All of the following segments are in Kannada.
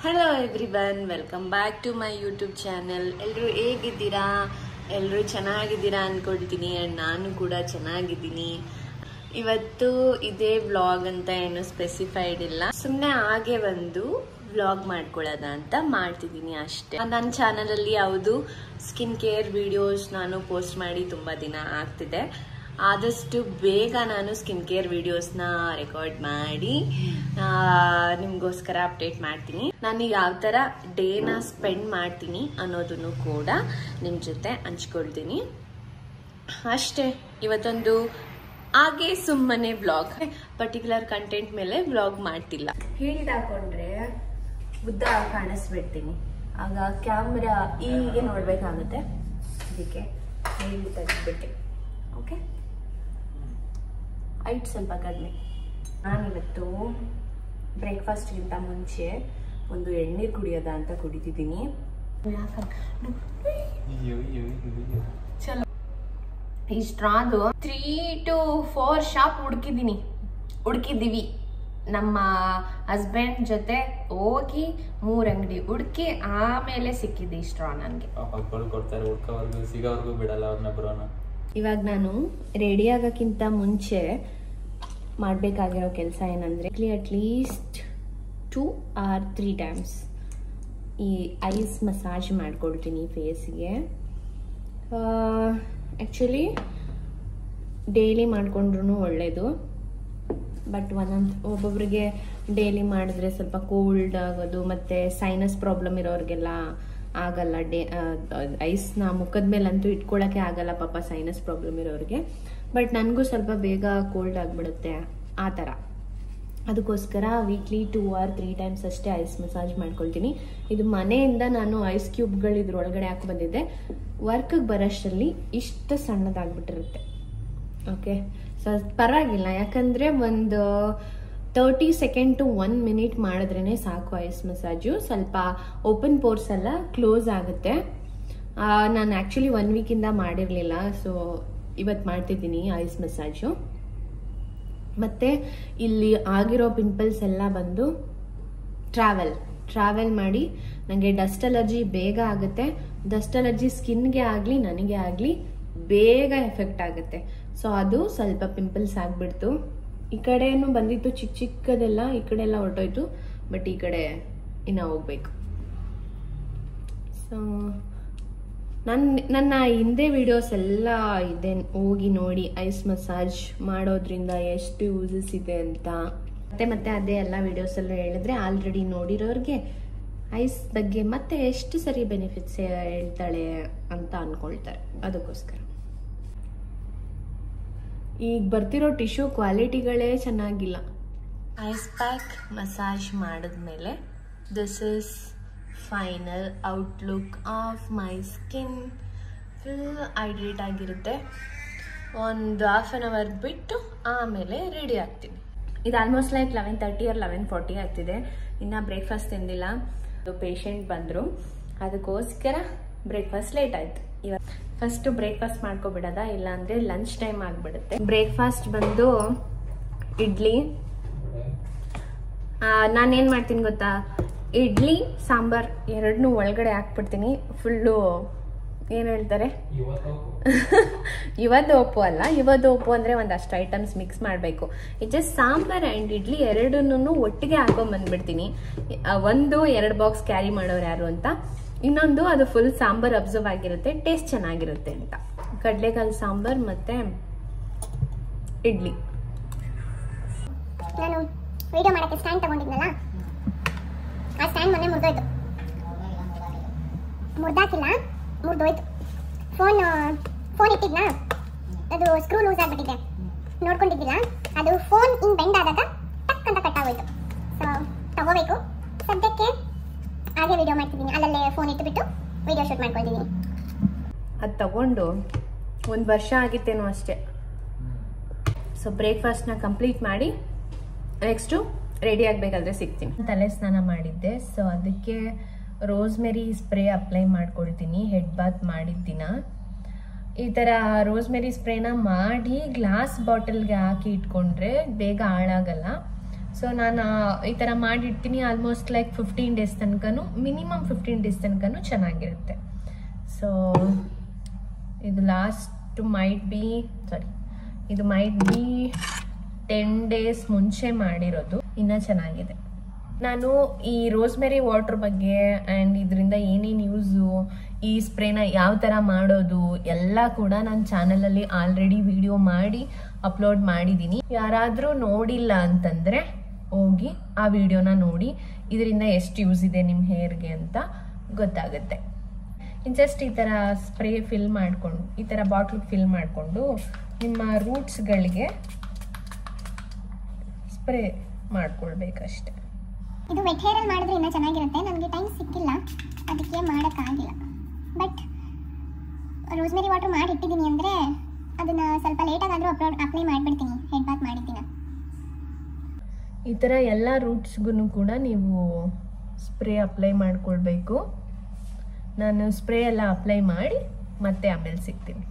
Hello everyone, welcome back to my YouTube channel. ಎಲ್ಲರೂ ಹೇಗಿದ್ದೀರಾ? ಎಲ್ಲರೂ ಚೆನ್ನಾಗಿದ್ದೀರಾ ಅಂದ್ಕೊಳ್ತೀನಿ. ಆ್ಯಂಡ್ ನಾನು ಕೂಡ ಚೆನ್ನಾಗಿದ್ದೀನಿ. ಇವತ್ತು ಇದೇ ವ್ಲಾಗ್ ಅಂತ ಏನು ಸ್ಪೆಸಿಫೈಡ್ ಇಲ್ಲ, ಸುಮ್ಮನೆ ಹಾಗೆ ಒಂದು ವ್ಲಾಗ್ ಮಾಡ್ಕೊಳ್ಳೋದ ಅಂತ ಮಾಡ್ತಿದ್ದೀನಿ ಅಷ್ಟೇ. ನನ್ನ ಚಾನಲಲ್ಲಿ ಯಾವುದು ಸ್ಕಿನ್ ಕೇರ್ ವಿಡಿಯೋಸ್ ನಾನು ಪೋಸ್ಟ್ ಮಾಡಿ ತುಂಬ ದಿನ ಆಗ್ತಿದೆ. ಆದಷ್ಟು ಬೇಗ ನಾನು ಸ್ಕಿನ್ ಕೇರ್ ವಿಡಿಯೋಸ್ನ ರೆಕಾರ್ಡ್ ಮಾಡಿ ನಿಮಗೋಸ್ಕರ ಅಪ್ಡೇಟ್ ಮಾಡ್ತೀನಿ. ನಾನು ಯಾವ ಥರ ಡೇನ ಸ್ಪೆಂಡ್ ಮಾಡ್ತೀನಿ ಅನ್ನೋದನ್ನು ಕೂಡ ನಿಮ್ಮ ಜೊತೆ ಹಂಚ್ಕೊಳ್ತೀನಿ ಅಷ್ಟೇ. ಇವತ್ತೊಂದು ಹಾಗೆ ಸುಮ್ಮನೆ ವ್ಲಾಗ್, ಪರ್ಟಿಕ್ಯುಲರ್ ಕಂಟೆಂಟ್ ಮೇಲೆ ವ್ಲಾಗ್ ಮಾಡ್ತಿಲ್ಲ. ಹೇಳಿದಾಕೊಂಡ್ರೆ ಉದ್ದ ಕಾಣಿಸ್ಬಿಡ್ತೀನಿ, ಆಗ ಕ್ಯಾಮ್ರಾ ಹೀಗೆ ನೋಡ್ಬೇಕಾಗುತ್ತೆ. ಅದಕ್ಕೆ ಹೇಳಿ ತೆಗೆದ್ಬಿಟ್ಟೆ. ಓಕೆ, ಹೈಟ್ ಸ್ವಲ್ಪ ಕಡಿಮೆ. ನಾನಿವತ್ತು ಬ್ರೇಕ್ಫಾಸ್ಟ್ಗಿಂತ ಮುಂಚೆ ಒಂದು ಎಳ್ನೀರು ಕುಡಿಯೋದ ಅಂತ ಕುಡಿತಿದ್ದೀನಿ. ಚಲೋ, ಈ ಸ್ಟ್ರಾದು 3 to 4 ಶಾಪ್ ಹುಡುಕಿದ್ದೀವಿ. ನಮ್ಮ ಹಸ್ಬೆಂಡ್ ಜೊತೆ ಹೋಗಿ 3 ಅಂಗಡಿ ಹುಡುಕಿ ಆಮೇಲೆ ಸಿಕ್ಕಿದೆ ಈ ಸ್ಟ್ರಾ ನನಗೆ. ಇವಾಗ ನಾನು ರೆಡಿ ಆಗೋಕ್ಕಿಂತ ಮುಂಚೆ ಮಾಡಬೇಕಾಗಿರೋ ಕೆಲಸ ಏನಂದರೆ, ಅಟ್ಲೀಸ್ಟ್ 2 or 3 times ಈ ಐಸ್ ಮಸಾಜ್ ಮಾಡ್ಕೊಳ್ತೀನಿ ಫೇಸ್ಗೆ. ಆ್ಯಕ್ಚುಲಿ ಡೈಲಿ ಮಾಡಿಕೊಂಡ್ರೂ ಒಳ್ಳೆಯದು, ಬಟ್ ಒಬ್ಬೊಬ್ರಿಗೆ ಡೈಲಿ ಮಾಡಿದ್ರೆ ಸ್ವಲ್ಪ ಕೋಲ್ಡ್ ಆಗೋದು, ಮತ್ತು ಸೈನಸ್ ಪ್ರಾಬ್ಲಮ್ ಇರೋರಿಗೆಲ್ಲ ಆಗಲ್ಲ. ಐಸ್ನ ಮುಖದ ಮೇಲಂತೂ ಇಟ್ಕೊಳ್ಳೋಕ್ಕೆ ಆಗಲ್ಲ ಪಾಪ, ಸೈನಸ್ ಪ್ರಾಬ್ಲಮ್ ಇರೋರಿಗೆ. ಬಟ್ ನನಗೂ ಸ್ವಲ್ಪ ಬೇಗ ಕೋಲ್ಡ್ ಆಗಿಬಿಡುತ್ತೆ ಆ ಥರ. ಅದಕ್ಕೋಸ್ಕರ ವೀಕ್ಲಿ 2 or 3 times ಅಷ್ಟೇ ಐಸ್ ಮಸಾಜ್ ಮಾಡ್ಕೊಳ್ತೀನಿ. ಇದು ಮನೆಯಿಂದ ನಾನು ಐಸ್ ಕ್ಯೂಬ್ಗಳು ಇದ್ರೊಳಗಡೆ ಹಾಕಿ ಬಂದಿದ್ದೆ. ವರ್ಕಿಗೆ ಬರೋಷ್ಟರಲ್ಲಿ ಇಷ್ಟು ಸಣ್ಣದಾಗ್ಬಿಟ್ಟಿರುತ್ತೆ. ಓಕೆ, ಸೊ ಪರವಾಗಿಲ್ಲ, ಯಾಕಂದರೆ ಒಂದು 30 seconds to 1 minute ಮಾಡಿದ್ರೇ ಸಾಕು ಐಸ್ ಮಸಾಜು. ಸ್ವಲ್ಪ ಓಪನ್ ಪೋರ್ಸ್ ಎಲ್ಲ ಕ್ಲೋಸ್ ಆಗುತ್ತೆ. ನಾನು ಆ್ಯಕ್ಚುಲಿ 1 weekಯಿಂದ ಮಾಡಿರಲಿಲ್ಲ, ಸೊ ಇವತ್ತು ಮಾಡ್ತಿದ್ದೀನಿ ಐಸ್ ಮಸಾಜು. ಮತ್ತು ಇಲ್ಲಿ ಆಗಿರೋ ಪಿಂಪಲ್ಸ್ ಎಲ್ಲ ಬಂದು ಟ್ರಾವೆಲ್ ಮಾಡಿ ನನಗೆ ಡಸ್ಟ್ ಅಲರ್ಜಿ ಬೇಗ ಆಗುತ್ತೆ. ಡಸ್ಟ್ ಅಲರ್ಜಿ ಸ್ಕಿನ್ಗೆ ಆಗಲಿ ನನಗೆ ಆಗಲಿ ಬೇಗ ಎಫೆಕ್ಟ್ ಆಗುತ್ತೆ. ಸೊ ಅದು ಸ್ವಲ್ಪ ಪಿಂಪಲ್ಸ್ ಆಗಿಬಿಡ್ತು. ಈ ಕಡೆನೂ ಬಂದಿತ್ತು ಚಿಕ್ಕದೆಲ್ಲ, ಈ ಕಡೆ ಎಲ್ಲ ಹೊರಟೋಯ್ತು, ಬಟ್ ಈ ಕಡೆ ಇನ್ನು ಹೋಗ್ಬೇಕು. ಸೊ ನನ್ನ ಹಿಂದೆ ವಿಡಿಯೋಸ್ ಎಲ್ಲ ಇದೆ, ಹೋಗಿ ನೋಡಿ ಐಸ್ ಮಸಾಜ್ ಮಾಡೋದ್ರಿಂದ ಎಷ್ಟು ಯೂಸಸ್ ಇದೆ ಅಂತ. ಮತ್ತೆ ಅದೇ ಎಲ್ಲ ವಿಡಿಯೋಸೆಲ್ಲ ಹೇಳಿದ್ರೆ ಆಲ್ರೆಡಿ ನೋಡಿರೋರಿಗೆ ಐಸ್ ಬಗ್ಗೆ ಮತ್ತೆ ಎಷ್ಟು ಸರಿ ಬೆನಿಫಿಟ್ಸ್ ಹೇಳ್ತಾಳೆ ಅಂತ ಅಂದ್ಕೊಳ್ತಾರೆ. ಅದಕ್ಕೋಸ್ಕರ ಈಗ ಬರ್ತಿರೋ ಟಿಶ್ಯೂ ಕ್ವಾಲಿಟಿಗಳೇ ಚೆನ್ನಾಗಿಲ್ಲ. ಐಸ್ ಪ್ಯಾಕ್ ಮಸಾಜ್ ಮಾಡಿದ್ಮೇಲೆ this is final outlook of my skin. Full hydrate ಆಗಿರುತ್ತೆ. ಒಂದು 1/2 hour ಬಿಟ್ಟು ಆಮೇಲೆ ರೆಡಿ ಆಗ್ತೀನಿ. ಇದು ಆಲ್ಮೋಸ್ಟ್ ಲೈಕ್ 11:30 or 11:40 ಆಗ್ತಿದೆ. ಇನ್ನು ಬ್ರೇಕ್ಫಾಸ್ಟ್ ತಿಂದಿಲ್ಲ. ಪೇಷಂಟ್ ಬಂದರು, ಅದಕ್ಕೋಸ್ಕರ ಬ್ರೇಕ್ಫಾಸ್ಟ್ ಲೇಟ್ ಆಯಿತು. ಇವಾಗ ಫಸ್ಟು ಬ್ರೇಕ್ಫಾಸ್ಟ್ ಮಾಡ್ಕೊಬಿಡೋದ, ಇಲ್ಲಾಂದರೆ ಲಂಚ್ ಟೈಮ್ ಆಗಿಬಿಡುತ್ತೆ. ಬ್ರೇಕ್ಫಾಸ್ಟ್ ಬಂದು ಇಡ್ಲಿ. ನಾನೇನು ಮಾಡ್ತೀನಿ ಗೊತ್ತಾ, ಇಡ್ಲಿ ಸಾಂಬಾರ್ ಎರಡನ್ನೂ ಒಳಗಡೆ ಹಾಕ್ಬಿಡ್ತೀನಿ. ಫುಲ್ಲು ಏನು ಹೇಳ್ತಾರೆ, ಇವತ್ತು ಅಲ್ಲ, ಇವತ್ತು ಅಂದರೆ ಒಂದಷ್ಟು ಐಟಮ್ಸ್ ಮಿಕ್ಸ್ ಮಾಡಬೇಕು. ಇದು ಜಸ್ಟ್ ಸಾಂಬಾರ್ ಆ್ಯಂಡ್ ಇಡ್ಲಿ ಎರಡನ್ನೂ ಒಟ್ಟಿಗೆ ಹಾಕೊಂಡ್ಬಂದ್ಬಿಡ್ತೀನಿ. 1-2 ಬಾಕ್ಸ್ ಕ್ಯಾರಿ ಮಾಡೋರು ಯಾರು ಅಂತ. ಇನ್ನೊಂದು ಅದು ಫುಲ್ ಸಾಂಬಾರ್ ಅಬ್ಸರ್ವ್ ಆಗಿರುತ್ತೆ, ಟೇಸ್ಟ್ ಚೆನ್ನಾಗಿರುತ್ತೆ ಅಂತ. ಕಡಲೆಕಾಳು ಸಾಂಬಾರ್ ಮತ್ತು ಇಡ್ಲಿ. ನಾನು ವಿಡಿಯೋ ಮಾಡೋಕ್ಕೆ ಸ್ಟ್ಯಾಂಡ್ ತಗೊಂಡಿದ್ನಲ್ಲ, ಆ ಸ್ಟ್ಯಾಂಡ್ ಮೊನ್ನೆ ಮುರಿದೋಯ್ತು. ಮುರಿದೋಯ್ತು. ಫೋನ್ ಇಟ್ಟಿದ್ನಾ, ಅದು ಸ್ಕ್ರೂ ಲೂಸ್ ಆಗಿಬಿಟ್ಟಿದೆ, ನೋಡ್ಕೊಂಡಿದ್ದಿಲ್ಲ. ಅದು ಫೋನ್ ಹಿಂಗೆ ಬೆಂಡ್ ಆದಾಗ ಟಕ್ ಅಂತ ಕಟ್ ಆಗೋಯ್ತು. ಸೊ ತಗೋಬೇಕು. ಸದ್ಯಕ್ಕೆ ಹಾಗೆ ವಿಡಿಯೋ ಮಾಡ್ತಿದ್ದೀನಿ, ಅಲ್ಲಲ್ಲೇ ಫೋನ್ ಇಟ್ಟುಬಿಟ್ಟು ವಿಡಿಯೋ ಶೂಟ್ ಮಾಡ್ಕೊಳ್ತಿದ್ದೀನಿ. ಅದು ತಗೊಂಡು 1 ವರ್ಷ ಆಗಿತ್ತೇನೋ ಅಷ್ಟೇ. ಸೊ ಬ್ರೇಕ್ಫಾಸ್ಟ್ನ ಕಂಪ್ಲೀಟ್ ಮಾಡಿ ನೆಕ್ಸ್ಟು ರೆಡಿ ಆಗಬೇಕಾದ್ರೆ ಸಿಗ್ತೀನಿ. ತಲೆ ಸ್ನಾನ ಮಾಡಿದ್ದೆ, ಸೊ ಅದಕ್ಕೆ ರೋಸ್ಮೆರಿ ಸ್ಪ್ರೇ ಅಪ್ಲೈ ಮಾಡ್ಕೊಳ್ತೀನಿ. ಹೆಡ್ ಬಾತ್ ಮಾಡಿದ್ದಿನ ಈ ಥರ ರೋಸ್ಮೆರಿ ಸ್ಪ್ರೇನ ಮಾಡಿ ಗ್ಲಾಸ್ ಬಾಟಲ್ಗೆ ಹಾಕಿ ಇಟ್ಕೊಂಡ್ರೆ ಬೇಗ ಹಾಳಾಗಲ್ಲ. ಸೊ ನಾನು ಈ ಥರ ಮಾಡಿರ್ತೀನಿ ಆಲ್ಮೋಸ್ಟ್ ಲೈಕ್ 15 ಡೇಸ್ ತನಕನೂ, ಮಿನಿಮಮ್ 15 ಡೇಸ್ ತನಕನೂ ಚೆನ್ನಾಗಿರುತ್ತೆ. ಸೊ ಇದು ಇದು ಮೈಟ್ ಬಿ 10 ಡೇಸ್ ಮುಂಚೆ ಮಾಡಿರೋದು, ಇನ್ನೂ ಚೆನ್ನಾಗಿದೆ. ನಾನು ಈ ರೋಸ್ಮೆರಿ ವಾಟರ್ ಬಗ್ಗೆ ಆ್ಯಂಡ್ ಇದರಿಂದ ಏನೇನು ಯೂಸು, ಈ ಸ್ಪ್ರೇನ ಯಾವ ಥರ ಮಾಡೋದು ಎಲ್ಲ ಕೂಡ ನನ್ನ ಚಾನಲಲ್ಲಿ ಆಲ್ರೆಡಿ ವಿಡಿಯೋ ಮಾಡಿ ಅಪ್ಲೋಡ್ ಮಾಡಿದ್ದೀನಿ. ಯಾರಾದರೂ ನೋಡಿಲ್ಲ ಅಂತಂದರೆ ಹೋಗಿ ಆ ವಿಡಿಯೋನ ನೋಡಿ, ಇದರಿಂದ ಎಷ್ಟು ಯೂಸ್ ಇದೆ ನಿಮ್ಮ ಹೇರ್ಗೆ ಅಂತ ಗೊತ್ತಾಗುತ್ತೆ. ಜಸ್ಟ್ ಈ ಥರ ಸ್ಪ್ರೇ ಫಿಲ್ ಮಾಡಿಕೊಂಡು, ಈ ಥರ ಬಾಟ್ಲಿಗೆ ಫಿಲ್ ಮಾಡಿಕೊಂಡು ನಿಮ್ಮ ರೂಟ್ಸ್ಗಳಿಗೆ ಸ್ಪ್ರೇ ಮಾಡ್ಕೊಳ್ಬೇಕಷ್ಟೆ. ಇದು ವೆಟ್ ಹೇರಲ್ಲಿ ಮಾಡಿದ್ರೆ ಇನ್ನೂ ಚೆನ್ನಾಗಿರುತ್ತೆ. ನನಗೆ ಟೈಮ್ ಸಿಕ್ಕಿಲ್ಲ, ಅದಕ್ಕೆ ಮಾಡೋಕ್ಕಾಗಿಲ್ಲ. ಬಟ್ ರೋಸ್ಮೆರಿ ವಾಟರ್ ಮಾಡಿ ಇಟ್ಟಿದ್ದೀನಿ ಅಂದರೆ ಅದನ್ನು ಸ್ವಲ್ಪ ಲೇಟಾಗಾದರೂ ಅಪ್ಲೈ ಮಾಡಿಬಿಡ್ತೀನಿ ಹೆಡ್ ಬಾತ್ ಮಾಡಿದ್ದೀನಿ. ಈ ಥರ ಎಲ್ಲ ರೂಟ್ಸ್ಗೂ ಕೂಡ ನೀವು ಸ್ಪ್ರೇ ಅಪ್ಲೈ ಮಾಡ್ಕೊಳ್ಬೇಕು. ನಾನು ಸ್ಪ್ರೇ ಎಲ್ಲ ಅಪ್ಲೈ ಮಾಡಿ ಮತ್ತೆ ಆಮೇಲೆ ಸಿಗ್ತೀನಿ.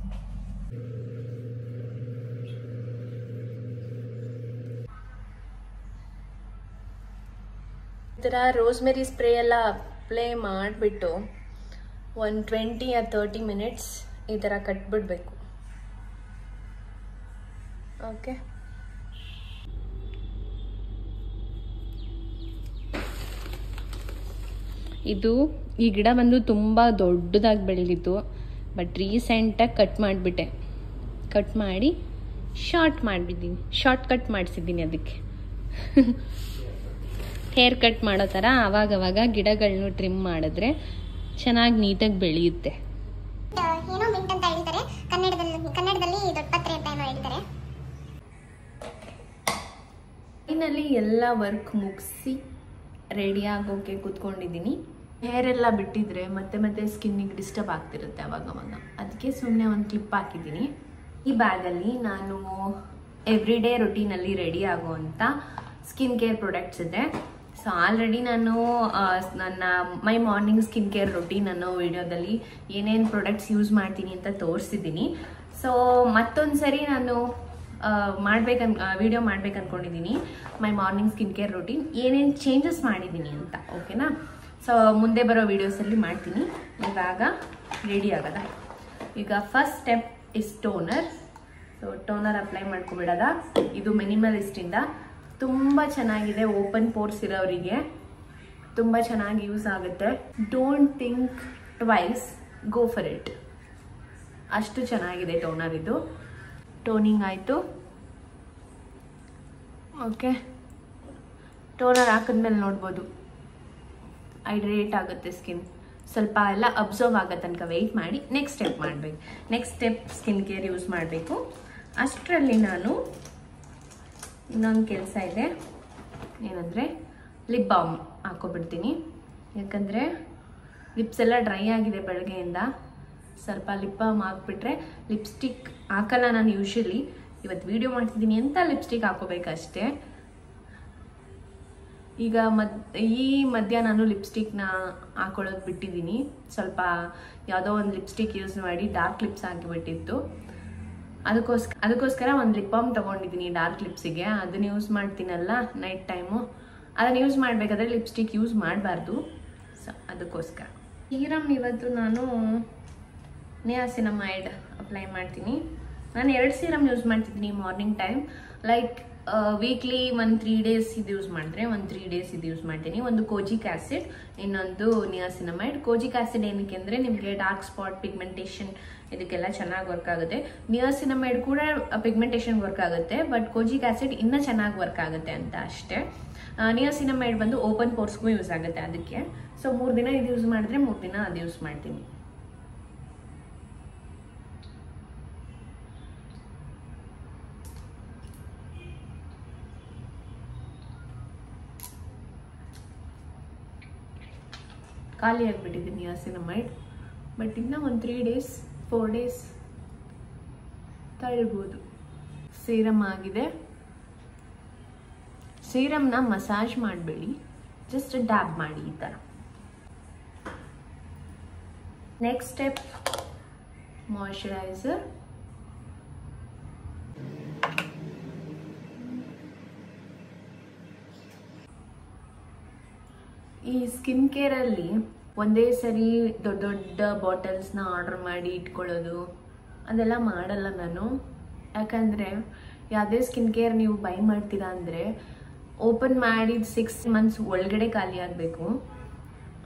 ಈ ಥರ ರೋಸ್ಮೆರಿ ಸ್ಪ್ರೇ ಎಲ್ಲ ಅಪ್ಲೈ ಮಾಡಿಬಿಟ್ಟು ಒಂದು 20 or 30 ಮಿನಿಟ್ಸ್ ಈ ಥರ ಕಟ್ಬಿಡ್ಬೇಕು. ಓಕೆ, ಇದು ಈ ಗಿಡ ಬಂದು ತುಂಬ ದೊಡ್ಡದಾಗಿ ಬೆಳೆದಿತ್ತು, ಬಟ್ ರೀಸೆಂಟಾಗಿ ಕಟ್ ಮಾಡಿಬಿಟ್ಟೆ. ಕಟ್ ಮಾಡಿ ಶಾರ್ಟ್ ಕಟ್ ಮಾಡಿಸಿದ್ದೀನಿ. ಅದಕ್ಕೆ ಹೇರ್ ಕಟ್ ಮಾಡೋ ಥರ ಆವಾಗವಾಗ ಗಿಡಗಳನ್ನೂ ಟ್ರಿಮ್ ಮಾಡಿದ್ರೆ ಚೆನ್ನಾಗಿ ನೀಟಾಗಿ ಬೆಳೆಯುತ್ತೆ. ಏನೋ ಮಿಂಟ್ ಅಂತ ಹೇಳ್ತಾರೆ ಕನ್ನಡದಲ್ಲಿ ದೊಡ್ಡಪತ್ರೆ ಅಂತ ಏನೋ ಹೇಳ್ತಾರೆ. ಇನ್ನಲ್ಲಿ ಎಲ್ಲ ವರ್ಕ್ ಮುಗಿಸಿ ರೆಡಿ ಆಗೋಕೆ ಕೂತ್ಕೊಂಡಿದ್ದೀನಿ. ಹೇರ್ ಎಲ್ಲ ಬಿಟ್ಟಿದ್ರೆ ಮತ್ತೆ ಸ್ಕಿನ್ನಿಗೆ ಡಿಸ್ಟರ್ಬ್ ಆಗ್ತಿರುತ್ತೆ ಅವಾಗವಾಗ, ಅದಕ್ಕೆ ಸುಮ್ಮನೆ ಒಂದು ಕ್ಲಿಪ್ ಹಾಕಿದ್ದೀನಿ. ಈ ಬ್ಯಾಗಲ್ಲಿ ನಾನು ಎವ್ರಿಡೇ ರೊಟೀನಲ್ಲಿ ರೆಡಿ ಆಗುವಂಥ ಸ್ಕಿನ್ ಕೇರ್ ಪ್ರಾಡಕ್ಟ್ಸ್ ಇದೆ. ಸೊ ಆಲ್ರೆಡಿ ನಾನು ನನ್ನ ಮೈ ಮಾರ್ನಿಂಗ್ ಸ್ಕಿನ್ ಕೇರ್ ರೊಟೀನ್ ಅನ್ನೋ ವಿಡಿಯೋದಲ್ಲಿ ಏನೇನು ಪ್ರಾಡಕ್ಟ್ಸ್ ಯೂಸ್ ಮಾಡ್ತೀನಿ ಅಂತ ತೋರಿಸಿದ್ದೀನಿ. ಸೊ ಮತ್ತೊಂದು ಸರಿ ನಾನು ವಿಡಿಯೋ ಮಾಡ್ಬೇಕು ಅಂದ್ಕೊಂಡಿದ್ದೀನಿ ಮೈ ಮಾರ್ನಿಂಗ್ ಸ್ಕಿನ್ ಕೇರ್ ರೊಟೀನ್ ಏನೇನು ಚೇಂಜಸ್ ಮಾಡಿದ್ದೀನಿ ಅಂತ. ಓಕೆನಾ? ಸೊ ಮುಂದೆ ಬರೋ ವೀಡಿಯೋಸಲ್ಲಿ ಮಾಡ್ತೀನಿ. ಇವಾಗ ರೆಡಿ ಆಗೋದ. ಈಗ first step is toner. So toner apply ಮಾಡ್ಕೊಬಿಡೋದ. ಇದು ಮಿನಿಮಲಿಸ್ಟಿಂದ ತುಂಬ ಚೆನ್ನಾಗಿದೆ. ಓಪನ್ ಪೋರ್ಸ್ ಇರೋರಿಗೆ ತುಂಬ ಚೆನ್ನಾಗಿ ಯೂಸ್ ಆಗುತ್ತೆ. Don't think twice, go for it. ಅಷ್ಟು ಚೆನ್ನಾಗಿದೆ ಟೋನರ್ ಇದು. ಟೋನಿಂಗ್ ಆಯಿತು. ಓಕೆ, ಟೋನರ್ ಹಾಕಿದ್ಮೇಲೆ ನೋಡ್ಬೋದು ಹೈಡ್ರೇಟ್ ಆಗುತ್ತೆ ಸ್ಕಿನ್. ಸ್ವಲ್ಪ ಎಲ್ಲ ಅಬ್ಸರ್ವ್ ಆಗೋ ತನಕ ವೆಯ್ಟ್ ಮಾಡಿ ನೆಕ್ಸ್ಟ್ ಸ್ಟೆಪ್ ಮಾಡಬೇಕು. Next step skin care use ಮಾಡಬೇಕು. ಅಷ್ಟರಲ್ಲಿ ನಾನು ಇನ್ನೊಂದು ಕೆಲಸ ಇದೆ, ಏನಂದರೆ ಲಿಪ್ ಬಾಮ್ ಹಾಕ್ಕೊಬಿಡ್ತೀನಿ. ಯಾಕಂದರೆ ಲಿಪ್ಸ್ ಎಲ್ಲ ಡ್ರೈ ಆಗಿದೆ ಬೆಳಗ್ಗೆಯಿಂದ. ಸ್ವಲ್ಪ ಲಿಪ್ ಬಾಮ್ ಹಾಕ್ಬಿಟ್ರೆ, ಲಿಪ್ಸ್ಟಿಕ್ ಹಾಕಲ್ಲ ನಾನು ಯೂಶಲಿ. ಇವತ್ತು ವಿಡಿಯೋ ಮಾಡ್ತಿದ್ದೀನಿ ಅಂತ ಲಿಪ್ಸ್ಟಿಕ್ ಹಾಕೋಬೇಕಷ್ಟೇ. ಈಗ ಈ ಮಧ್ಯ ನಾನು ಲಿಪ್ಸ್ಟಿಕ್ನ ಹಾಕೊಳ್ಳೋದು ಬಿಟ್ಟಿದ್ದೀನಿ. ಸ್ವಲ್ಪ ಯಾವುದೋ ಒಂದು ಲಿಪ್ಸ್ಟಿಕ್ ಯೂಸ್ ಮಾಡಿ ಡಾರ್ಕ್ ಲಿಪ್ಸ್ ಹಾಕಿಬಿಟ್ಟಿತ್ತು. ಅದಕ್ಕೋಸ್ಕರ ಒಂದು ಲಿಪ್ ಬಾಮ್ ತೊಗೊಂಡಿದ್ದೀನಿ ಡಾರ್ಕ್ ಲಿಪ್ಸಿಗೆ. ಅದನ್ನು ಯೂಸ್ ಮಾಡ್ತೀನಲ್ಲ ನೈಟ್ ಟೈಮು, ಅದನ್ನು ಯೂಸ್ ಮಾಡಬೇಕಾದ್ರೆ ಲಿಪ್ಸ್ಟಿಕ್ ಯೂಸ್ ಮಾಡಬಾರ್ದು. ಸೊ ಅದಕ್ಕೋಸ್ಕರ ಸೀರಮ್ ಇವತ್ತು ನಾನು ನಿಯಾಸಿನಮೈಡ್ ಅಪ್ಲೈ ಮಾಡ್ತೀನಿ. ನಾನು 2 ಸೀರಮ್ ಯೂಸ್ ಮಾಡ್ತಿದ್ದೀನಿ ಮಾರ್ನಿಂಗ್ ಟೈಮ್. ಲೈಕ್ ವೀಕ್ಲಿ ಒಂದು 3 ಡೇಸ್ ಇದು ಯೂಸ್ ಮಾಡಿದ್ರೆ ಒಂದು 3 ಡೇಸ್ ಇದು ಯೂಸ್ ಮಾಡ್ತೀನಿ. ಒಂದು ಕೋಜಿಕ್ ಆ್ಯಸಿಡ್, ಇನ್ನೊಂದು ನಿಯಾಸಿನಮೈಡ್. ಕೋಜಿಕ್ ಆ್ಯಸಿಡ್ ಏನಕ್ಕೆ ಅಂದರೆ ನಿಮಗೆ ಡಾರ್ಕ್ ಸ್ಪಾಟ್, ಪಿಗ್ಮೆಂಟೇಷನ್ ಇದಕ್ಕೆಲ್ಲ ಚೆನ್ನಾಗಿ ವರ್ಕ್ ಆಗುತ್ತೆ. ನಿಯಾಸಿನಮೈಡ್ ಕೂಡ ಪಿಗ್ಮೆಂಟೇಷನ್ ವರ್ಕ್ ಆಗುತ್ತೆ, ಬಟ್ ಕೋಜಿಕ್ ಆ್ಯಸಿಡ್ ಇನ್ನೂ ಚೆನ್ನಾಗಿ ವರ್ಕ್ ಆಗುತ್ತೆ ಅಂತ ಅಷ್ಟೇ. ನಿಯಾಸಿನಮೈಡ್ ಬಂದು ಓಪನ್ ಪೋರ್ಸ್ಗೂ ಯೂಸ್ ಆಗುತ್ತೆ ಅದಕ್ಕೆ. ಸೊ 3 ದಿನ ಇದು ಯೂಸ್ ಮಾಡಿದ್ರೆ 3 ದಿನ ಅದು ಯೂಸ್ ಮಾಡ್ತೀನಿ. ಖಾಲಿ ಆಗಿಬಿಟ್ಟಿದ್ದೀನಿ ನಿಯಾಸಿನಮೈಡ್, ಬಟ್ ಇನ್ನೂ ಒಂದು 3 ಡೇಸ್ 4 ಡೇಸ್ ತಳ್ಬೋದು. ಸೀರಮ್ ಆಗಿದೆ. ಸೀರಮ್ನ ಮಸಾಜ್ ಮಾಡಬೇಡಿ, ಜಸ್ಟ್ ಡ್ಯಾಬ್ ಮಾಡಿ ಈ ಥರ. Next step moisturiser. ಈ ಸ್ಕಿನ್ ಕೇರಲ್ಲಿ ಒಂದೇ ಸರಿ ದೊಡ್ಡ ದೊಡ್ಡ ಬಾಟಲ್ಸ್ನ ಆರ್ಡರ್ ಮಾಡಿ ಇಟ್ಕೊಳ್ಳೋದು ಅದೆಲ್ಲ ಮಾಡಲ್ಲ ನಾನು. ಯಾಕಂದರೆ ಯಾವುದೇ ಸ್ಕಿನ್ ಕೇರ್ ನೀವು ಬೈ ಮಾಡ್ತೀರಾ ಅಂದರೆ ಓಪನ್ ಮಾಡಿದ 6 months ಒಳಗಡೆ ಖಾಲಿ ಆಗಬೇಕು.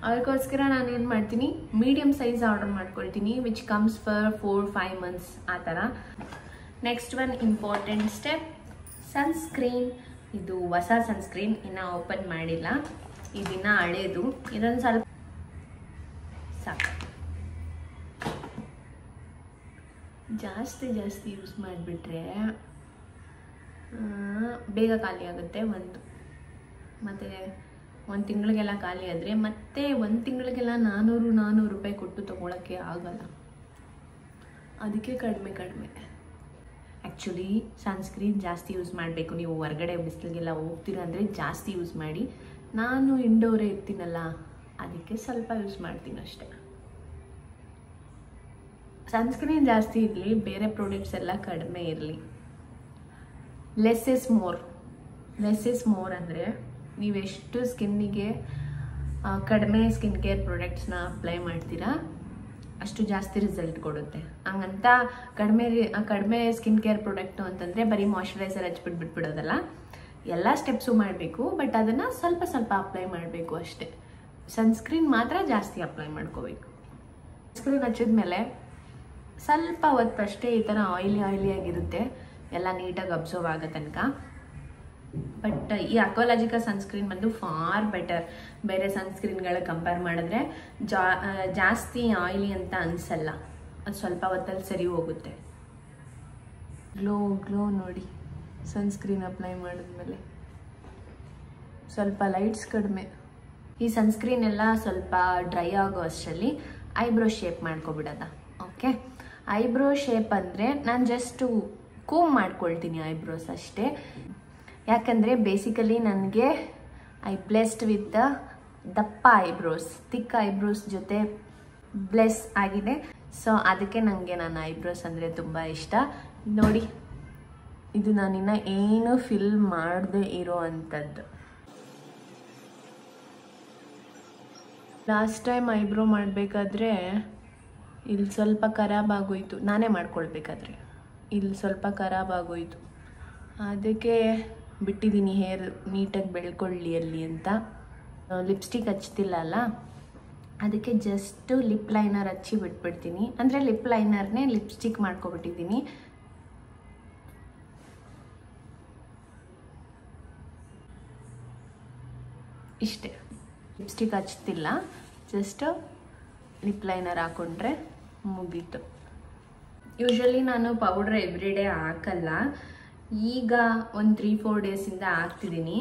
ಅದಕ್ಕೋಸ್ಕರ ನಾನು ಏನು ಮಾಡ್ತೀನಿ, ಮೀಡಿಯಮ್ ಸೈಜ್ ಆರ್ಡರ್ ಮಾಡ್ಕೊಳ್ತೀನಿ, ವಿಚ್ ಕಮ್ಸ್ ಫಾರ್ 4-5 months ಆ ಥರ. Next one important step, sunscreen. ಇದು ಹೊಸ ಸನ್ಸ್ಕ್ರೀನ್, ಇನ್ನೂ ಓಪನ್ ಮಾಡಿಲ್ಲ, ಇದನ್ನ ಹಳೇದು. ಇದೊಂದು ಸ್ವಲ್ಪ ಸಾಕು, ಜಾಸ್ತಿ ಯೂಸ್ ಮಾಡಿಬಿಟ್ರೆ ಬೇಗ ಖಾಲಿ ಆಗುತ್ತೆ. ಮತ್ತು 1 ತಿಂಗಳಿಗೆಲ್ಲ ಖಾಲಿ ಆದರೆ ಮತ್ತೆ 1 ತಿಂಗಳಿಗೆಲ್ಲ 400 ರೂಪಾಯಿ ಕೊಟ್ಟು ತೊಗೊಳಕ್ಕೆ ಆಗಲ್ಲ. ಅದಕ್ಕೆ ಕಡಿಮೆ. ಆ್ಯಕ್ಚುಲಿ ಸನ್ಸ್ಕ್ರೀನ್ ಜಾಸ್ತಿ ಯೂಸ್ ಮಾಡಬೇಕು. ನೀವು ಹೊರಗಡೆ ಬಿಸಿಲಿಗೆಲ್ಲ ಹೋಗ್ತೀರಾ ಅಂದರೆ ಜಾಸ್ತಿ ಯೂಸ್ ಮಾಡಿ. ನಾನು ಇಂಡೋರೇ ಇರ್ತೀನಲ್ಲ, ಅದಕ್ಕೆ ಸ್ವಲ್ಪ ಯೂಸ್ ಮಾಡ್ತೀನಿ ಅಷ್ಟೆ. ಸನ್ಸ್ಕ್ರೀನ್ ಜಾಸ್ತಿ ಇರಲಿ, ಬೇರೆ ಪ್ರಾಡಕ್ಟ್ಸ್ ಎಲ್ಲ ಕಡಿಮೆ ಇರಲಿ. ಲೆಸ್ ಇಸ್ ಮೋರ್ ಅಂದರೆ ನೀವೆಷ್ಟು ಸ್ಕಿನ್ನಿಗೆ ಕಡಿಮೆ ಸ್ಕಿನ್ ಕೇರ್ ಪ್ರಾಡಕ್ಟ್ಸ್ನ ಅಪ್ಲೈ ಮಾಡ್ತೀರಾ ಅಷ್ಟು ಜಾಸ್ತಿ ರಿಸಲ್ಟ್ ಕೊಡುತ್ತೆ. ಹಂಗಂತ ಕಡಿಮೆ ಸ್ಕಿನ್ ಕೇರ್ ಪ್ರಾಡಕ್ಟು ಅಂತಂದರೆ ಬರೀ ಮಾಯ್ಶ್ಚರೈಸರ್ ಬಿಟ್ಬಿಡೋದಲ್ಲ, ಎಲ್ಲ ಸ್ಟೆಪ್ಸು ಮಾಡಬೇಕು. ಬಟ್ ಅದನ್ನು ಸ್ವಲ್ಪ ಅಪ್ಲೈ ಮಾಡಬೇಕು ಅಷ್ಟೇ. ಸನ್ಸ್ಕ್ರೀನ್ ಮಾತ್ರ ಜಾಸ್ತಿ ಅಪ್ಲೈ ಮಾಡ್ಕೋಬೇಕು. ಸನ್ಸ್ಕ್ರೀನ್ ಹಚ್ಚಿದ್ಮೇಲೆ ಸ್ವಲ್ಪ ಹೊತ್ತಷ್ಟೇ ಈ ಥರ ಆಯಿಲಿ ಆಗಿರುತ್ತೆ, ಎಲ್ಲ ನೀಟಾಗಿ ಅಬ್ಸರ್ವ್ ಆಗೋ ತನಕ. ಬಟ್ ಈ ಅಕ್ವಾಲಾಜಿಕಾ ಸನ್ಸ್ಕ್ರೀನ್ ಬಂದು ಫಾರ್ ಬೆಟರ್. ಬೇರೆ ಸನ್ಸ್ಕ್ರೀನ್ಗಳ ಕಂಪೇರ್ ಮಾಡಿದ್ರೆ ಜಾಸ್ತಿ ಆಯಿಲಿ ಅಂತ ಅನಿಸಲ್ಲ, ಅದು ಸ್ವಲ್ಪ ಹೊತ್ತಲ್ಲಿ ಸರಿ ಹೋಗುತ್ತೆ. ಗ್ಲೋ ನೋಡಿ ಸನ್ಸ್ಕ್ರೀನ್ ಅಪ್ಲೈ ಮಾಡಿದ್ಮೇಲೆ ಸ್ವಲ್ಪ ಲೈಟ್ಸ್ ಕಡಿಮೆ. ಈ ಸನ್ಸ್ಕ್ರೀನ್ ಎಲ್ಲ ಸ್ವಲ್ಪ ಡ್ರೈ ಆಗೋ ಅಷ್ಟರಲ್ಲಿ ಐಬ್ರೋ ಶೇಪ್ ಮಾಡ್ಕೊಬಿಡೋದ. ಓಕೆ, ಐಬ್ರೋ ಶೇಪ್ ಅಂದರೆ ನಾನು ಜಸ್ಟು ಕೂಮ್ ಮಾಡ್ಕೊಳ್ತೀನಿ ಐಬ್ರೋಸ್ ಅಷ್ಟೇ. ಯಾಕಂದರೆ ಬೇಸಿಕಲಿ ನನಗೆ ಐ ಬ್ಲೆಸ್ಡ್ ವಿತ್ ದಪ್ಪ ಐಬ್ರೋಸ್, ಥಿಕ್ ಐಬ್ರೋಸ್ ಜೊತೆ ಬ್ಲೆಸ್ ಆಗಿದೆ. ಸೊ ಅದಕ್ಕೆ ನನಗೆ ನನ್ನ ಐಬ್ರೋಸ್ ಅಂದರೆ ತುಂಬ ಇಷ್ಟ. ನೋಡಿ, ಇದು ನಾನಿನ್ನ ಏನು ಫಿಲ್ ಮಾಡದೆ ಇರೋ ಅಂಥದ್ದು. ಲಾಸ್ಟ್ ಟೈಮ್ ಐಬ್ರೋ ಮಾಡಬೇಕಾದ್ರೆ ಇಲ್ಲಿ ಸ್ವಲ್ಪ ಖರಾಬ್ ಆಗೋಯ್ತು, ನಾನೇ ಮಾಡ್ಕೊಳ್ಬೇಕಾದ್ರೆ ಇಲ್ಲಿ ಸ್ವಲ್ಪ ಖರಾಬ್ ಆಗೋಯ್ತು. ಅದಕ್ಕೆ ಬಿಟ್ಟಿದ್ದೀನಿ, ಹೇರ್ ನೀಟಾಗಿ ಬೆಳ್ಕೊಳ್ಳಿ ಅಲ್ಲಿ ಅಂತ. ಲಿಪ್ಸ್ಟಿಕ್ ಹಚ್ತಿಲ್ಲ ಅಲ್ಲ, ಅದಕ್ಕೆ ಜಸ್ಟು ಲಿಪ್ ಲೈನರ್ ಹಚ್ಚಿ ಬಿಟ್ಬಿಡ್ತೀನಿ. ಅಂದರೆ ಲಿಪ್ ಲೈನರ್ನೇ ಲಿಪ್ಸ್ಟಿಕ್ ಮಾಡ್ಕೊಬಿಟ್ಟಿದ್ದೀನಿ. ಇಷ್ಟೇ, ಲಿಪ್ಸ್ಟಿಕ್ ಹಚ್ತಿಲ್ಲ, ಜಸ್ಟ್ ಲಿಪ್ ಲೈನರ್ ಹಾಕೊಂಡ್ರೆ ಮುಗೀತು. ಯೂಶ್ವಲಿ ನಾನು ಪೌಡ್ರ್ ಎವ್ರಿಡೇ ಹಾಕಲ್ಲ, ಈಗ ಒಂದು 3-4 ಡೇಸಿಂದ ಹಾಕ್ತಿದ್ದೀನಿ.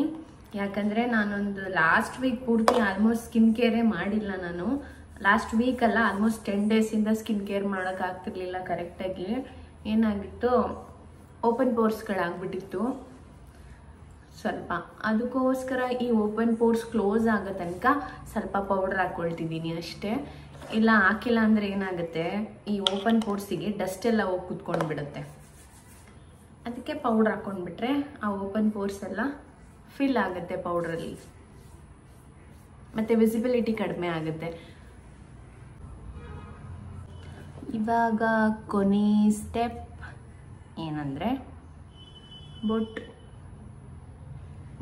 ಯಾಕಂದರೆ ನಾನೊಂದು ಲಾಸ್ಟ್ ವೀಕ್ ಪೂರ್ತಿ ಆಲ್ಮೋಸ್ಟ್ ಸ್ಕಿನ್ ಕೇರೇ ಮಾಡಿಲ್ಲ. ನಾನು ಲಾಸ್ಟ್ ವೀಕಲ್ಲ, ಆಲ್ಮೋಸ್ಟ್ 10 ಡೇಸಿಂದ ಸ್ಕಿನ್ ಕೇರ್ ಮಾಡೋಕ್ಕಾಗ್ತಿರ್ಲಿಲ್ಲ ಕರೆಕ್ಟಾಗಿ. ಏನಾಗಿತ್ತು, ಓಪನ್ ಪೋರ್ಸ್ಗಳಾಗ್ಬಿಟ್ಟಿತ್ತು ಸ್ವಲ್ಪ. ಅದಕ್ಕೋಸ್ಕರ ಈ ಓಪನ್ ಪೋರ್ಸ್ ಕ್ಲೋಸ್ ಆಗೋ ತನಕ ಸ್ವಲ್ಪ ಪೌಡ್ರ್ ಹಾಕ್ಕೊಳ್ತಿದ್ದೀನಿ ಅಷ್ಟೇ. ಇಲ್ಲ ಹಾಕಿಲ್ಲ ಅಂದರೆ ಏನಾಗುತ್ತೆ, ಈ ಓಪನ್ ಪೋರ್ಸಿಗೆ ಡಸ್ಟ್ ಎಲ್ಲ ಹೋಗಿ ಕುತ್ಕೊಂಡು ಬಿಡುತ್ತೆ. ಅದಕ್ಕೆ ಪೌಡ್ರ್ ಹಾಕ್ಕೊಂಡ್ಬಿಟ್ರೆ ಆ ಓಪನ್ ಪೋರ್ಸ್ ಎಲ್ಲ ಫಿಲ್ ಆಗುತ್ತೆ ಪೌಡ್ರಲ್ಲಿ, ಮತ್ತು ವಿಸಿಬಿಲಿಟಿ ಕಡಿಮೆ ಆಗುತ್ತೆ. ಇವಾಗ ಕೊನೆ ಸ್ಟೆಪ್ ಏನಂದರೆ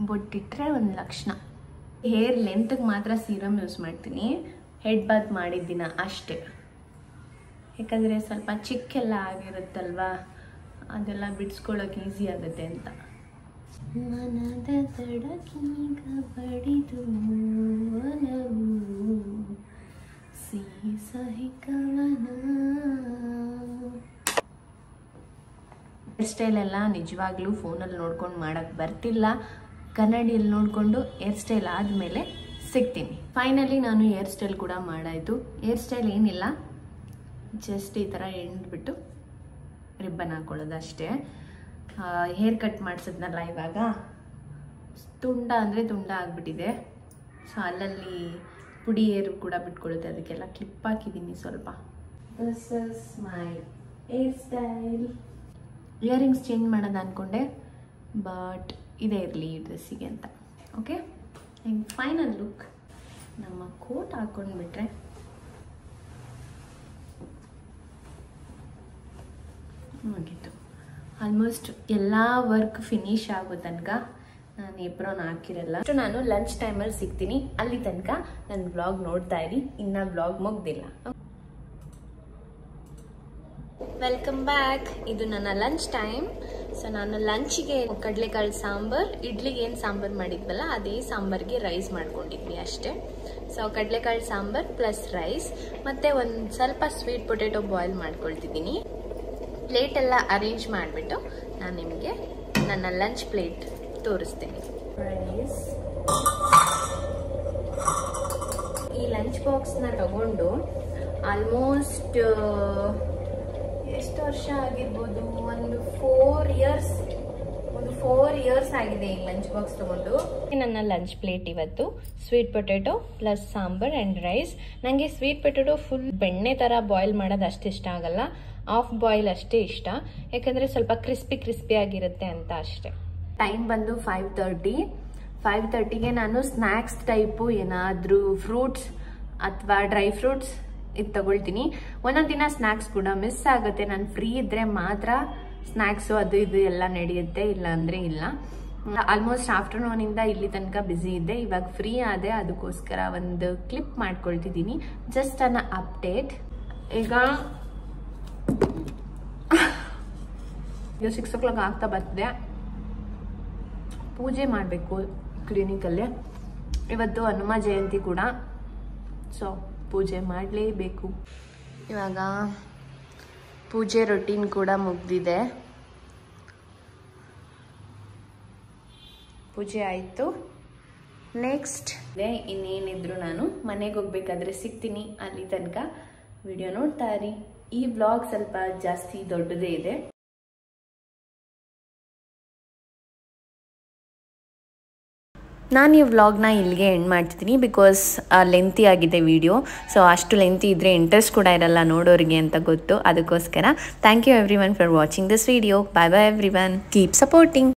ಬೊಟ್ಟಿಟ್ರೆ ಒಂದು ಲಕ್ಷಣ. ಹೇರ್ ಲೆಂತ್ಗೆ ಮಾತ್ರ ಸೀರಮ್ ಯೂಸ್ ಮಾಡ್ತೀನಿ, ಹೆಡ್ ಬಾತ್ ಮಾಡಿದ್ದಿನ ಅಷ್ಟೇ. ಯಾಕಂದರೆ ಸ್ವಲ್ಪ ಚಿಕ್ಕೆಲ್ಲ ಆಗಿರುತ್ತಲ್ವ, ಅದೆಲ್ಲ ಬಿಡಿಸ್ಕೊಳ್ಳೋಕೆ ಈಸಿ ಆಗುತ್ತೆ ಅಂತ. ಮನದ ತಡಕೀಗ ಬಡಿದು ಹೇರ್ ಸ್ಟೈಲ್ ಎಲ್ಲ ನಿಜವಾಗ್ಲೂ ಫೋನಲ್ಲಿ ನೋಡ್ಕೊಂಡು ಮಾಡೋಕ್ಕೆ ಬರ್ತಿಲ್ಲ. ಕನ್ನಡಿಯಲ್ಲಿ ನೋಡಿಕೊಂಡು ಹೇರ್ ಸ್ಟೈಲ್ ಆದಮೇಲೆ ಸಿಗ್ತೀನಿ. ಫೈನಲಿ ನಾನು ಹೇರ್ ಸ್ಟೈಲ್ ಕೂಡ ಮಾಡಾಯಿತು. ಹೇರ್ ಸ್ಟೈಲ್ ಏನಿಲ್ಲ, ಜಸ್ಟ್ ಈ ಥರ ಎಣ್ಬಿಟ್ಟು ರಿಬ್ಬನ್ ಹಾಕೊಳ್ಳೋದು ಅಷ್ಟೇ. ಹೇರ್ ಕಟ್ ಮಾಡಿಸಿದ್ನಲ್ಲ ಇವಾಗ, ತುಂಡ ಅಂದರೆ ತುಂಡ ಆಗಿಬಿಟ್ಟಿದೆ. ಸೊ ಅಲ್ಲಲ್ಲಿ ಪುಡಿ ಹೇರ್ ಕೂಡ ಬಿಟ್ಕೊಳ್ಳುತ್ತೆ, ಅದಕ್ಕೆಲ್ಲ ಕ್ಲಿಪ್ ಹಾಕಿದ್ದೀನಿ ಸ್ವಲ್ಪ. This is my hair style. Earrings change ಮಾಡೋದು ಅಂದ್ಕೊಂಡೆ, ಬಟ್ ಇದೇ ಇರಲಿ ಈ ಡ್ರೆಸ್ಸಿಗೆ ಅಂತ. ಓಕೆ, ಆ್ಯಂಡ್ ಫೈನಲ್ ಲುಕ್ ನಮ್ಮ ಕೋಟ್ ಹಾಕೊಂಡ್ಬಿಟ್ರೆ ಮುಗೀತು. ಆಲ್ಮೋಸ್ಟ್ ಎಲ್ಲ ವರ್ಕ್ ಫಿನಿಶ್ ಆಗೋ ತನಕ ನಾನು ಏಪ್ರಾನ್ ಹಾಕಿರಲ್ಲ. ನಾನು ಲಂಚ್ ಟೈಮಲ್ಲಿ ಸಿಗ್ತೀನಿ. ಅಲ್ಲಿ ತನಕ ನನ್ನ ವ್ಲಾಗ್ ನೋಡ್ತಾ ಇರಿ. ಇನ್ನು ವ್ಲಾಗ್ ಮುಗ್ದಿಲ್ಲ. Welcome back. ಇದು ನನ್ನ ಲಂಚ್ ಟೈಮ್. ಸೊ ನಾನು ಲಂಚಿಗೆ ಕಡಲೆಕಾಳು ಸಾಂಬಾರ್, ಇಡ್ಲಿಗೆ ಏನು ಸಾಂಬಾರು ಮಾಡಿದ್ವಲ್ಲ ಅದೇ ಸಾಂಬಾರಿಗೆ ರೈಸ್ ಮಾಡ್ಕೊಂಡಿದ್ವಿ ಅಷ್ಟೇ. ಸೊ ಕಡಲೆಕಾಳು ಸಾಂಬಾರ್ ಪ್ಲಸ್ ರೈಸ್ ಮತ್ತು ಒಂದು ಸ್ವಲ್ಪ ಸ್ವೀಟ್ ಪೊಟೆಟೊ ಬಾಯ್ಲ್ ಮಾಡ್ಕೊಳ್ತಿದ್ದೀನಿ. ಪ್ಲೇಟೆಲ್ಲ ಅರೇಂಜ್ ಮಾಡಿಬಿಟ್ಟು ನಾನು ನಿಮಗೆ ನನ್ನ ಲಂಚ್ ಪ್ಲೇಟ್ ತೋರಿಸ್ತೀನಿ. ರೈಸ್, ಈ ಲಂಚ್ ಬಾಕ್ಸ್ನ ತಗೊಂಡು ಆಲ್ಮೋಸ್ಟ್ ಎಷ್ಟು ವರ್ಷ ಆಗಿರ್ಬೋದು, ಒಂದು 4 ಇಯರ್ಸ್ ಆಗಿದೆ ಈ ಲಂಚ್ ಬಾಕ್ಸ್ ತಗೊಂಡು. ನನ್ನ ಲಂಚ್ ಪ್ಲೇಟ್ ಇವತ್ತು sweet potato plus sambar and rice. ನನಗೆ ಸ್ವೀಟ್ ಪೊಟೆಟೊ ಫುಲ್ ಬೆಣ್ಣೆ ಥರ ಬಾಯ್ಲ್ ಮಾಡೋದು ಅಷ್ಟು ಇಷ್ಟ ಆಗಲ್ಲ, ಆಫ್ ಬಾಯ್ಲ್ ಅಷ್ಟೇ ಇಷ್ಟ. ಯಾಕಂದರೆ ಸ್ವಲ್ಪ ಕ್ರಿಸ್ಪಿ ಆಗಿರುತ್ತೆ ಅಂತ ಅಷ್ಟೇ. ಟೈಮ್ ಬಂದು 5:30ಗೆ ನಾನು ಸ್ನ್ಯಾಕ್ಸ್ ಟೈಪು ಏನಾದರೂ ಫ್ರೂಟ್ಸ್ ಅಥವಾ ಡ್ರೈ ಫ್ರೂಟ್ಸ್ ಇದು ತಗೊಳ್ತೀನಿ. ಒಂದೊಂದು ದಿನ ಸ್ನ್ಯಾಕ್ಸ್ ಕೂಡ ಮಿಸ್ ಆಗುತ್ತೆ. ನಾನು ಫ್ರೀ ಇದ್ದರೆ ಮಾತ್ರ ಸ್ನ್ಯಾಕ್ಸು ಅದು ಇದು ಎಲ್ಲ ನಡೆಯುತ್ತೆ, ಇಲ್ಲ ಅಂದರೆ ಇಲ್ಲ. ಆಲ್ಮೋಸ್ಟ್ ಆಫ್ಟರ್ನೂನಿಂದ ಇಲ್ಲಿ ತನಕ ಬ್ಯುಸಿ ಇದ್ದೆ. ಇವಾಗ ಫ್ರೀ ಆದೆ, ಅದಕ್ಕೋಸ್ಕರ ಒಂದು ಕ್ಲಿಪ್ ಮಾಡ್ಕೊಳ್ತಿದ್ದೀನಿ. ಜಸ್ಟ್ ಅನ್ನ ಅಪ್ಡೇಟ್. ಈಗ 6 o'clock ಆಗ್ತಾ ಬರ್ತದೆ. ಪೂಜೆ ಮಾಡಬೇಕು ಕ್ಲಿನಿಕಲ್ಲಿ. ಇವತ್ತು ಹನುಮ ಜಯಂತಿ ಕೂಡ, ಸೊ ಪೂಜೆ ಮಾಡಲೇಬೇಕು. ಇವಾಗ ಪೂಜೆ ರೊಟೀನ್ ಕೂಡ ಮುಗ್ದಿದೆ. ಪೂಜೆ ಆಯಿತು. ನೆಕ್ಸ್ಟ್ ಇನ್ನೇನಿದ್ರು ನಾನು ಮನೆಗೆ ಹೋಗ್ಬೇಕಾದ್ರೆ ಸಿಗ್ತೀನಿ. ಅಲ್ಲಿ ತನಕ ವಿಡಿಯೋ ನೋಡ್ತಾ ಇರಿ. ಈ ವ್ಲಾಗ್ ಸ್ವಲ್ಪ ಜಾಸ್ತಿ ದೊಡ್ಡದೇ ಇದೆ. ನಾನು ಈ ವ್ಲಾಗ್ನ ಇಲ್ಲಿಗೆ ಎಂಡ್ ಮಾಡ್ತಿದ್ದೀನಿ. ಬಿಕಾಸ್ ಲೆಂತಿ ಆಗಿದೆ ವಿಡಿಯೋ. ಸೊ ಅಷ್ಟು ಲೆಂತಿ ಇದ್ದರೆ ಇಂಟ್ರೆಸ್ಟ್ ಕೂಡ ಇರಲ್ಲ ನೋಡೋರಿಗೆ ಅಂತ ಗೊತ್ತು. ಅದಕ್ಕೋಸ್ಕರ thank you everyone for watching this video. Bye bye everyone. Keep supporting.